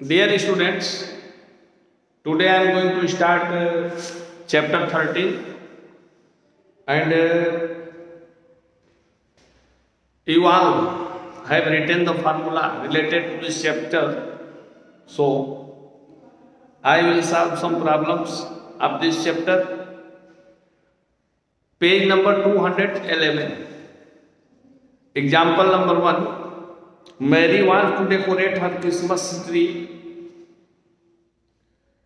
Dear students, today I am going to start chapter 13 and you all have written the formula related to this chapter. So I will solve some problems of this chapter. Page number 211. Example number 1. Mary wants to decorate her Christmas tree.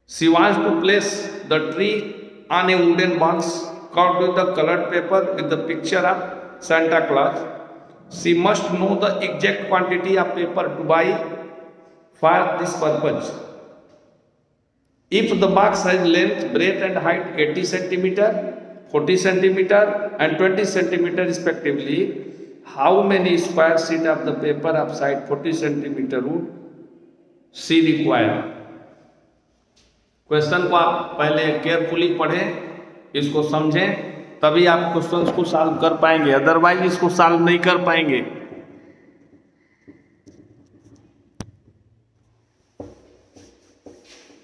She wants to place the tree on a wooden box covered with the colored paper with the picture of Santa Claus. She must know the exact quantity of paper to buy for this purpose. If the box has length, breadth and height 80 centimeter, 40 centimeter and 20 centimeter respectively, how many square sheet of the paper of size 40 centimeter would she require? Question को आप पहले carefully पढ़ें, इसको समझें, तभी आप question को solve कर पाएंगे, अदरवाइज इसको सॉल्व नहीं कर पाएंगे।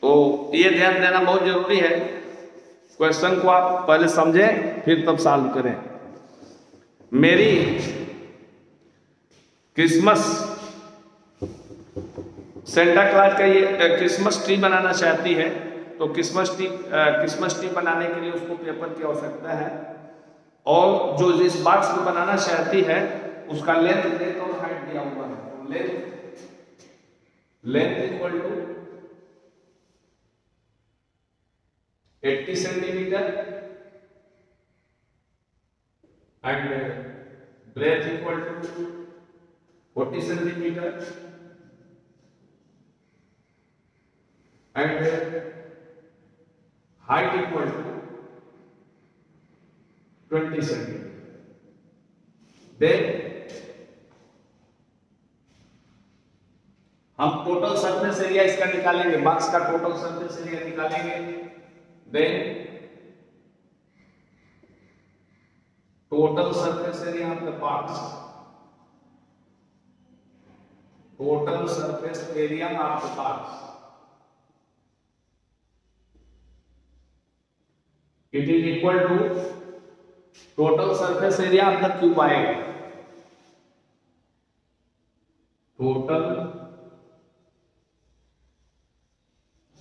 तो ये ध्यान देना बहुत जरूरी है। क्वेश्चन को आप पहले समझें फिर तब सॉल्व करें। मेरी क्रिसमस सेंटा क्लॉज का ये क्रिसमस ट्री बनाना चाहती है, तो क्रिसमस ट्री बनाने के लिए उसको पेपर की आवश्यकता है और जो जिस बॉक्स को बनाना चाहती है उसका लेंथ ब्रेथ और हाइट दिया हुआ है। तो length equal to 80 centimetre and breadth equal to 40 centimetre and height equal to 20 centimeter. Then हम टोटल सरफेस एरिया इसका निकालेंगे, बॉक्स का टोटल सरफेस एरिया निकालेंगे। Then total surface area of the box, total surface area of the box, it is equal to total surface area of the cuboid, total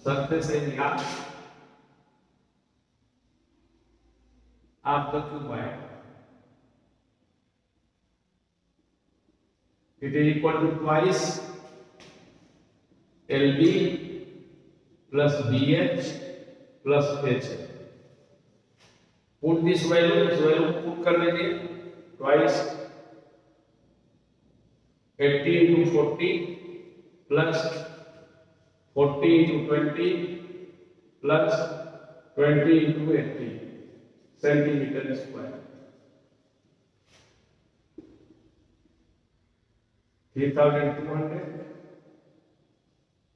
surface area of the cuboid, it is equal to twice LB plus BH plus H. Put this value put कर लीजिए, twice 80 into 40 plus 40 into 20 plus 20 into 80 centimeter square, 3200,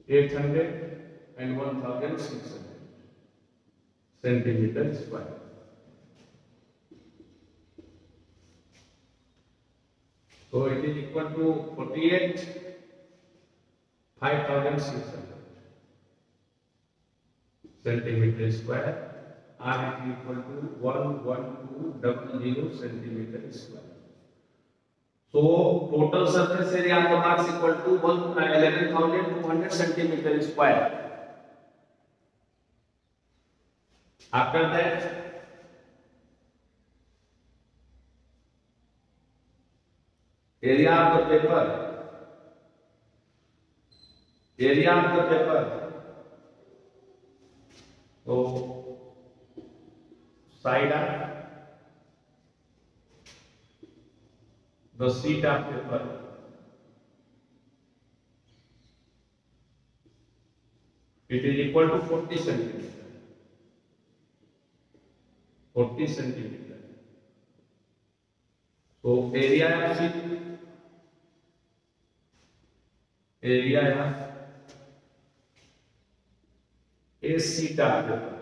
800 and 1600 centimeter square. So it is equal to 48 5600 centimeter square, and it is equal to 11200 centimeter square. So total surface area of the box equal to 11,200 centimeter square. After that, area of the paper, so side of the sheet of paper, it is equal to 40 centimeter, 40 centimeter. So area of sheet, area of a sheet of paper,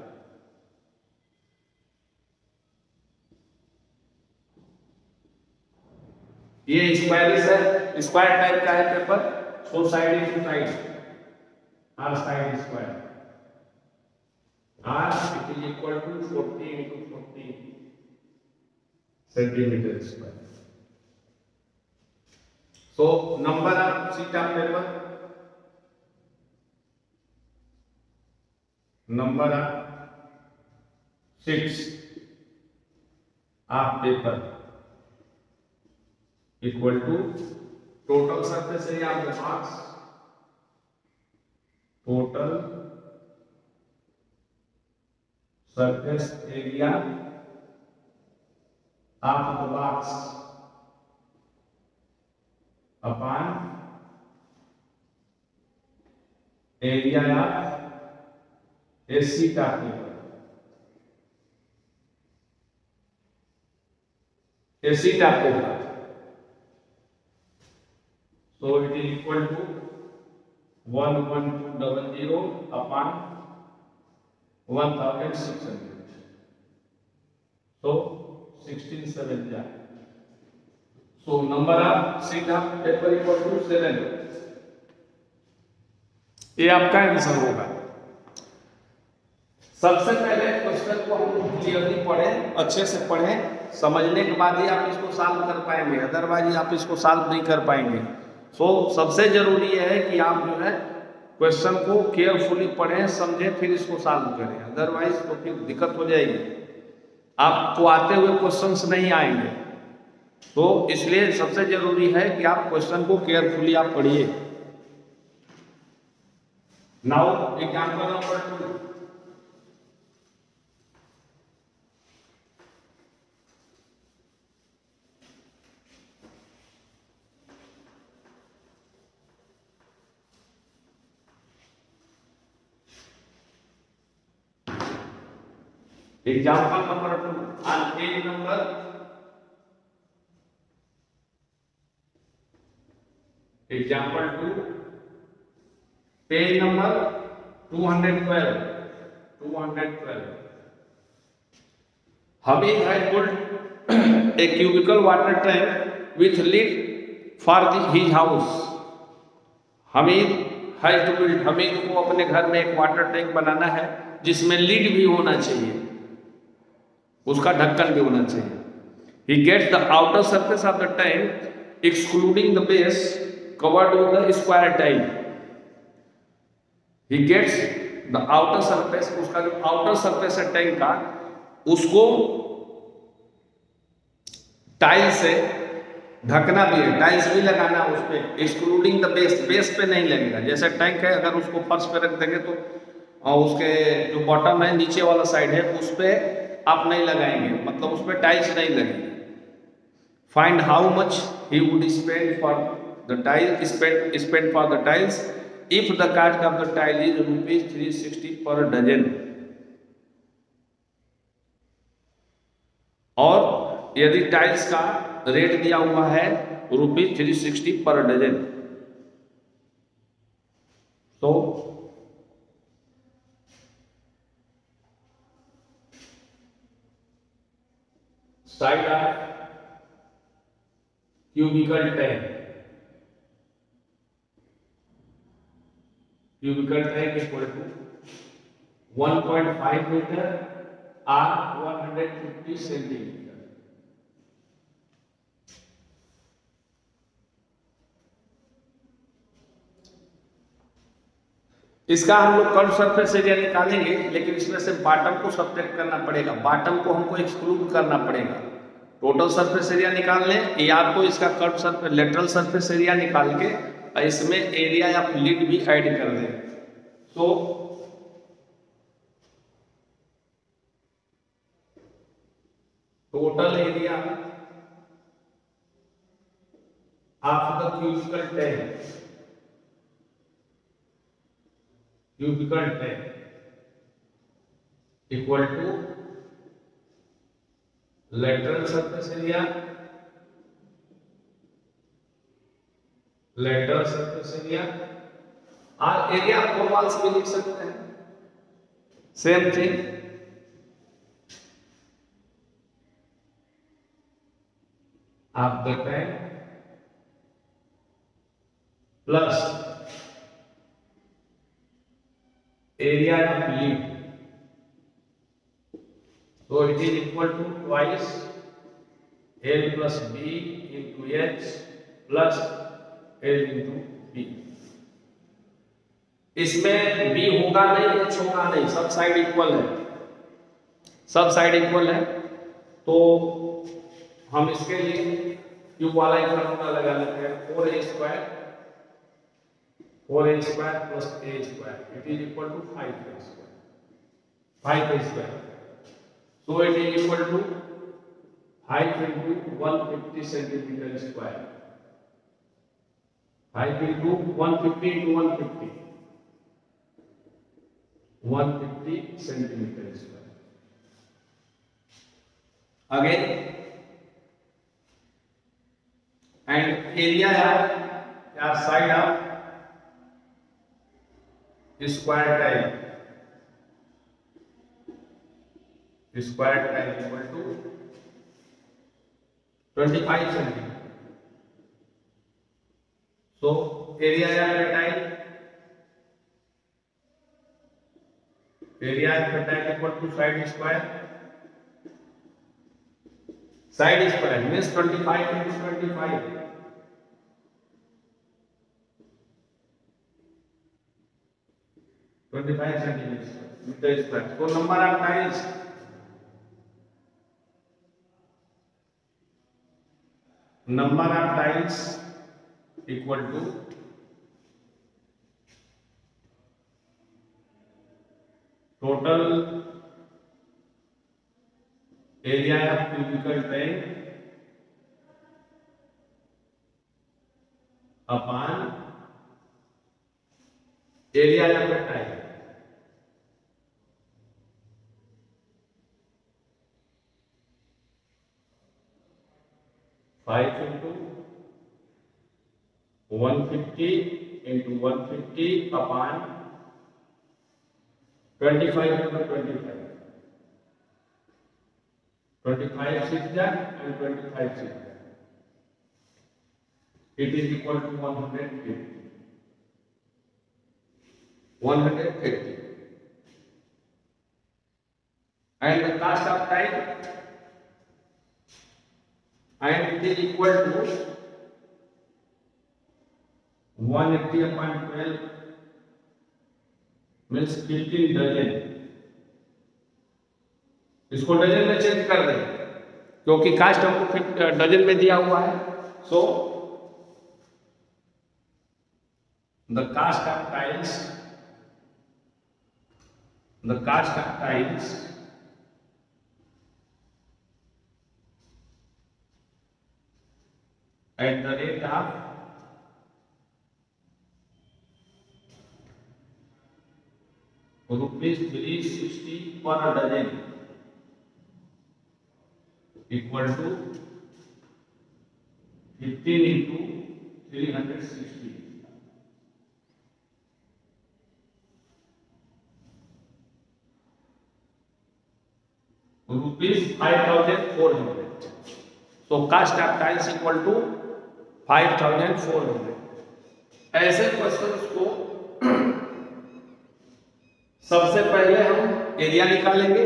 ये squarish है, square type का है paper, so side to side R side square. R it is equal to 40 into 40 centimeter square. So number of sheet of paper, number of sheets of paper equal to total surface area of the box, total surface area of the box upon area of a sheet of paper. A sheet of paper. So it is equal to 11200 upon 1600. So 1670. So number of sheet of paper equal to 7. ये आपका answer होगा। सबसे पहले question को हम clearly पढ़ें, अच्छे से पढ़ें, समझने के बाद ही आप इसको सॉल्व कर पाएंगे, अदरवाइज आप इसको सॉल्व नहीं कर पाएंगे। सो सबसे जरूरी है कि आप जो है क्वेश्चन को केयरफुली पढ़ें, समझें, फिर इसको सॉल्व करें, अदरवाइज तो फिर दिक्कत हो जाएगी, आपको आते हुए क्वेश्चंस नहीं आएंगे। तो इसलिए सबसे जरूरी है कि आप क्वेश्चन को केयरफुली आप पढ़िए। Now example number 2, example number 2 on page number 212. Hamid had built a cubical water tank with lid for his house. Hamid को अपने घर में एक वाटर टैंक बनाना है जिसमें लीड भी होना चाहिए, उसका ढक्कन भी होना चाहिए। He gets the outer surface of the tank excluding the base covered with the square tile. He gets the outer surface, उसका जो outer surface है टैंक का, उसको टाइल से ढकना भी है, टाइल्स भी लगाना है उस पे, एक्सक्लूडिंग द बेस, बेस पे नहीं लगेगा। जैसे टैंक है, अगर उसको फर्श पे रख देंगे तो उसके जो बॉटम है, नीचे वाला साइड है, उस पे आप नहीं लगाएंगे, मतलब उस पे टाइल्स नहीं लगेंगे। Find how much he would spend for the tile, spend for the tiles if the cost of the tile is ₹360 per dozen. और यदि टाइल्स का रेट दिया हुआ है ₹360 पर डजन, तो side of cubical tank equal to 1.5 metre और 150 centimetre. इसका हम लोग कर्व सरफेस एरिया निकालेंगे, लेकिन इसमें से बॉटम को सब्ट्रैक्ट करना पड़ेगा, बॉटम को हमको एक्सक्लूड करना पड़ेगा। टोटल सरफेस एरिया निकाल लें या तो इसका curve surface lateral surface area निकाल के इसमें एरिया या लीड भी ऐड कर दें। तो total area of the cubical tank equal to lateral surface area और एरिया फोर वॉल्स भी लिख सकते हैं, सेम थिंग। आप the tank plus area of lid. So it is equal to twice L plus B into H plus L into B. इसमें B होगा नहीं, H होगा नहीं, सब साइड इक्वल है, सब साइड इक्वल है। तो हम इसके लिए क्यूब वाला ही फॉर्मूला लगा लेते हैं, 4a square plus a square it is equal to 5a square. So it is equal to 5 into 150 centimeter square, 5 into 150 into 150 centimeter square. Again, and area या side of square tile equal to 25 centimeter. So area of the tile equal to side square means 25 into 25, 25 centimeter square. So number of tiles equal to total area of cubical tank upon area of the tile. Five into 150 into 150 upon 25 into 25. 25 zigzag and 25 zigzag. It is equal to 150. 150. And the cost of tile, and it is equal to 180 upon 12 means 15 dozen. इसको dozen में change कर दें क्योंकि cast हमको dozen में दिया हुआ है। So the cost of tiles at the rate of rupees 360 per dozen equal to 15 into 360 rupees 5,400. So cost of tiles equal to 5,400। ऐसे क्वेश्चंस को सबसे पहले हम एरिया निकालेंगे,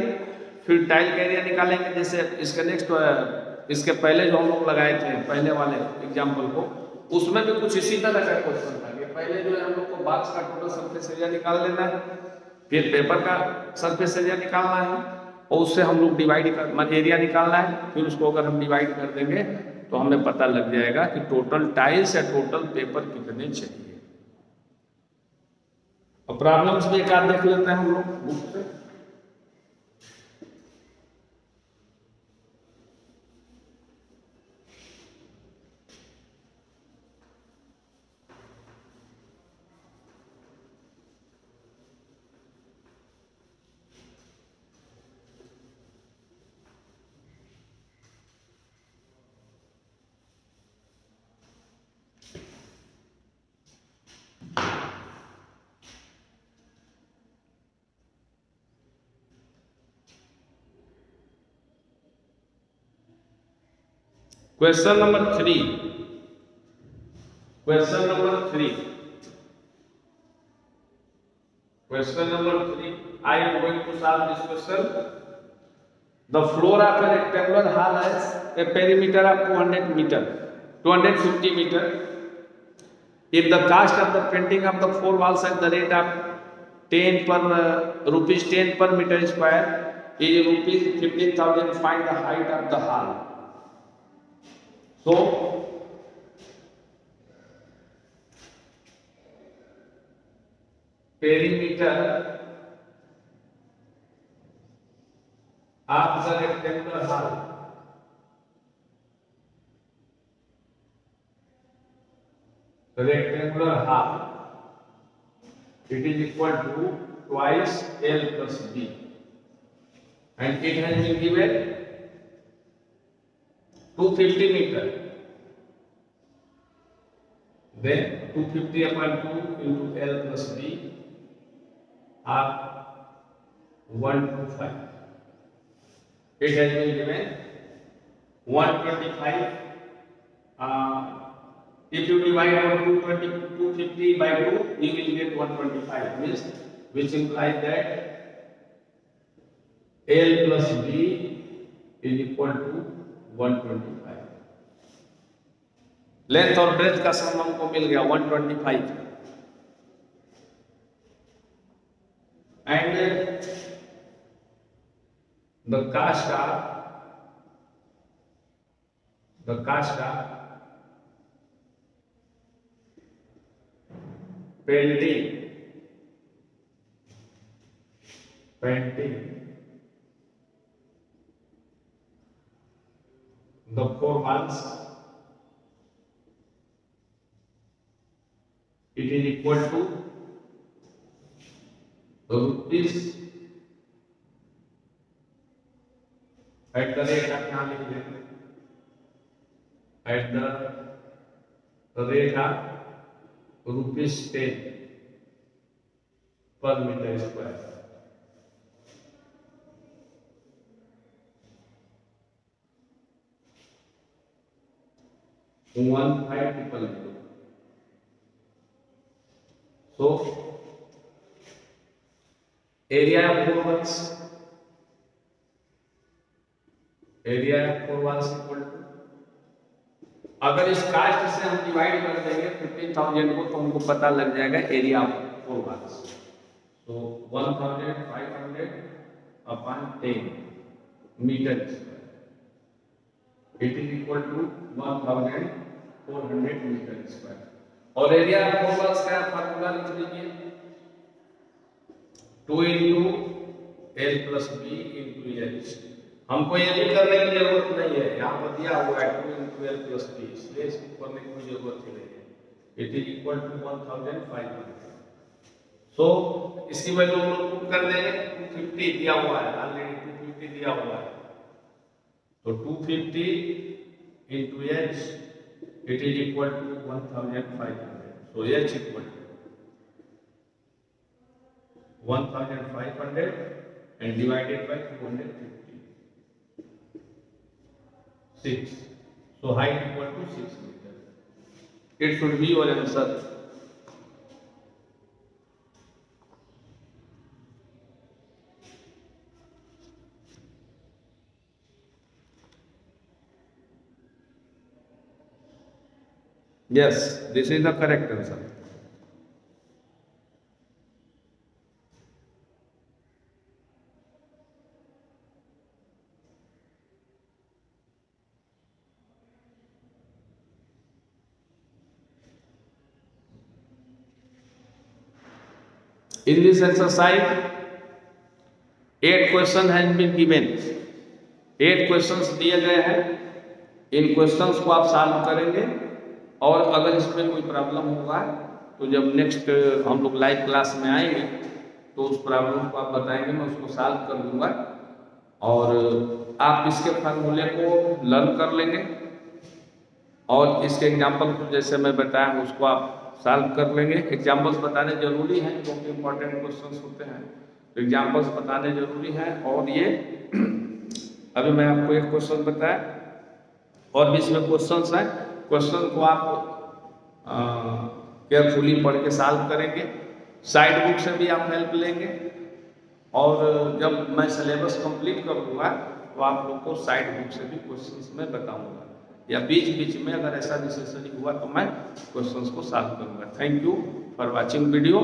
फिर टाइल का एरिया निकालेंगे। जैसे इसके इसके पहले जो हम लोग लगाए थे पहले वाले एग्जाम्पल को, उसमें भी कुछ इसी तरह का क्वेश्चन था कि पहले जो है हम लोग को बॉक्स का टोटल सरफेस एरिया निकाल लेना है, फिर पेपर का सरफेस एरिया निकालना है और उससे हम लोग डिवाइड कर एरिया निकालना है। फिर उसको अगर हम डिवाइड कर देंगे तो हमें पता लग जाएगा कि टोटल टाइल्स या टोटल पेपर कितने चाहिए। और प्रॉब्लम्स भी एक आध देख लेते हैं हम लोग बुक से। Question number 3. Question number 3. I am going to solve this question. The floor of a rectangular hall has a perimeter of 250 meter. If the cost of the painting of the 4 walls at the rate of rupees 10 per meter square is rupees 15,000, find the height of the hall. So perimeter of the rectangular hall it is equal to twice L plus B, and it has been given 250 meter. Then 250 upon 2 into L plus B are 125. It has been given 125. If you divide over 250 by 2, you will get 125, which implies that L plus B is equal to 125. Length और breath का सम हमको मिल गया 125, and the cost of painting the 4 walls, it is equal to rupees at the rate of rupees 10 per meter square. So area of 4 walls equal to, अगर इस cast से हम divide कर देंगे 15,000 को, तो हमको पता लग जाएगा area of 4 walls. So 1,500 upon 10 meter square, it is equal to 1,400 meter square. और एरिया ऑफ 4 walls का फार्मूला लिख लीजिए, 2 into L plus B into H. हमको ये भी करने की जरूरत नहीं है, यहाँ पर दिया हुआ है 2 into L plus B, इसलिए इसको करने की कोई जरूरत ही नहीं है. It is equal to 1,500. So इसकी वैल्यू हम लोग पुट कर देंगे. 250 दिया हुआ है, ऑलरेडी 250 दिया हुआ है, तो 250 into H, it is equal to 1,500. So H equal to 1,500 and divided by 250. 6. So height equal to 6 meter. It should be your answer. Yes, this is the correct answer. In this exercise, 8 question has been given. 8 questions दिए गए हैं. इन questions को आप solve करेंगे, और अगर इसमें कोई प्रॉब्लम होगा तो जब नेक्स्ट हम लोग लाइव क्लास में आएंगे तो उस प्रॉब्लम को आप बताएंगे, मैं उसको सॉल्व कर दूंगा, और आप इसके फार्मूले को लर्न कर लेंगे, और इसके एग्जाम्पल को जैसे मैं बताया उसको आप सॉल्व कर लेंगे. एग्जाम्पल्स बताने जरूरी हैं, क्योंकि इंपॉर्टेंट क्वेश्चंस होते हैं, तो एग्जाम्पल्स बताने जरूरी हैं. और ये अभी मैं आपको एक क्वेश्चन बताया, और भी इसमें क्वेश्चंस हैं. क्वेश्चन को आप केयरफुली पढ़ के सॉल्व करेंगे, साइड बुक से भी आप हेल्प लेंगे, और जब मैं सिलेबस कंप्लीट करूँगा तो आप लोग को साइड बुक से भी क्वेश्चंस में बताऊंगा, या बीच बीच में अगर ऐसा नेसेसरी हुआ तो मैं क्वेश्चंस को सॉल्व करूँगा। Thank you for watching video.